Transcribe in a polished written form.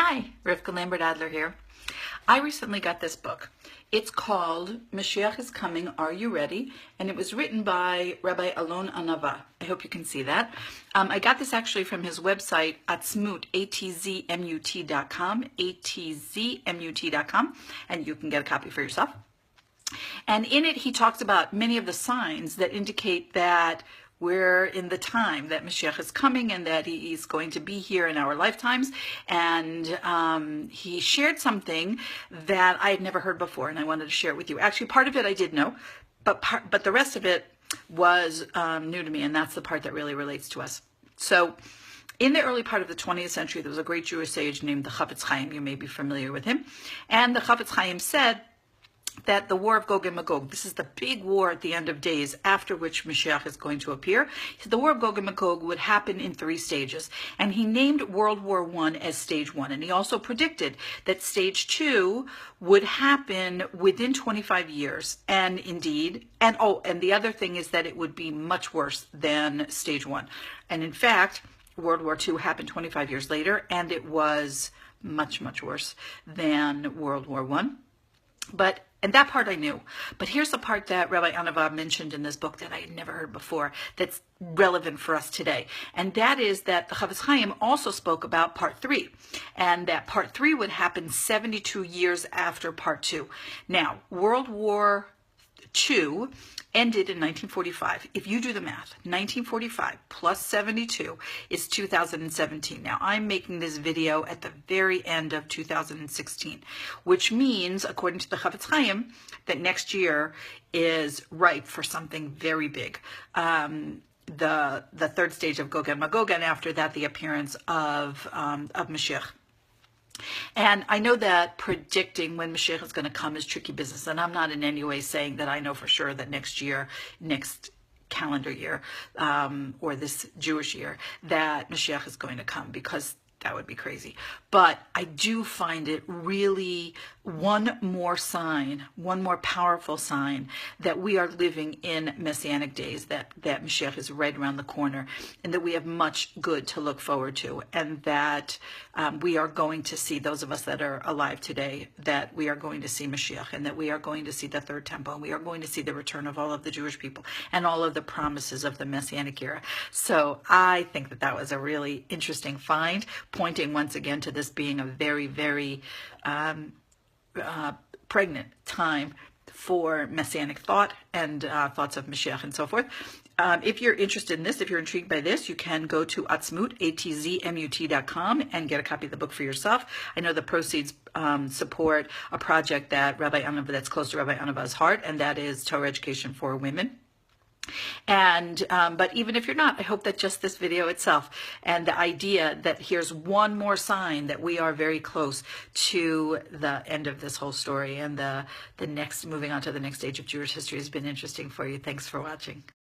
Hi, Rivka Lambert-Adler here. I recently got this book. It's called Moshiach is Coming, Are You Ready? And it was written by Rabbi Alon Anava. I hope you can see that. I got this actually from his website, atzmut, atzmut.com, atzmut.com, and you can get a copy for yourself. And in it, he talks about many of the signs that indicate that we're in the time that Moshiach is coming and that he's going to be here in our lifetimes. And he shared something that I had never heard before, and I wanted to share it with you. Actually, part of it I did know, but the rest of it was new to me, and that's the part that really relates to us. So in the early part of the 20th century, there was a great Jewish sage named the Chafetz Chaim. You may be familiar with him. And the Chafetz Chaim said that the war of Gog and Magog, this is the big war at the end of days after which Moshiach is going to appear. The war of Gog and Magog would happen in 3 stages. And he named World War I as stage 1. And he also predicted that stage 2 would happen within 25 years. And indeed, and the other thing is that it would be much worse than stage 1. And in fact, World War II happened 25 years later, and it was much, much worse than World War I. And that part I knew. But here's the part that Rabbi Anava mentioned in this book that I had never heard before that's relevant for us today. And that is that the Chafetz Chaim also spoke about part 3. And that part 3 would happen 72 years after part 2. Now, World War II ended in 1945. If you do the math, 1945 plus 72 is 2017. Now, I'm making this video at the very end of 2016, which means, according to the Chafetz Chaim, that next year is ripe for something very big. The third stage of Gog and Magog, and after that, the appearance of Moshiach. And I know that predicting when Moshiach is going to come is tricky business, and I'm not in any way saying that I know for sure that next calendar year, or this Jewish year, that Moshiach is going to come, because that would be crazy. But I do find it really one more powerful sign that we are living in Messianic days, that Moshiach is right around the corner, and that we have much good to look forward to, and that we are going to see, those of us that are alive today, that we are going to see Moshiach, and that we are going to see the third temple, and we are going to see the return of all of the Jewish people and all of the promises of the Messianic era. So I think that that was a really interesting find, pointing once again to this being a very, very pregnant time for Messianic thought and thoughts of Mashiach and so forth. If you're interested in this, if you're intrigued by this, you can go to atzmut, atzmut.com, and get a copy of the book for yourself. I know the proceeds support a project that that's close to Rabbi Anava's heart, and that is Torah education for women. And but even if you're not, I hope that just this video itself and the idea that here's one more sign that we are very close to the end of this whole story, and the next, moving on to the next stage of Jewish history, has been interesting for you. Thanks for watching.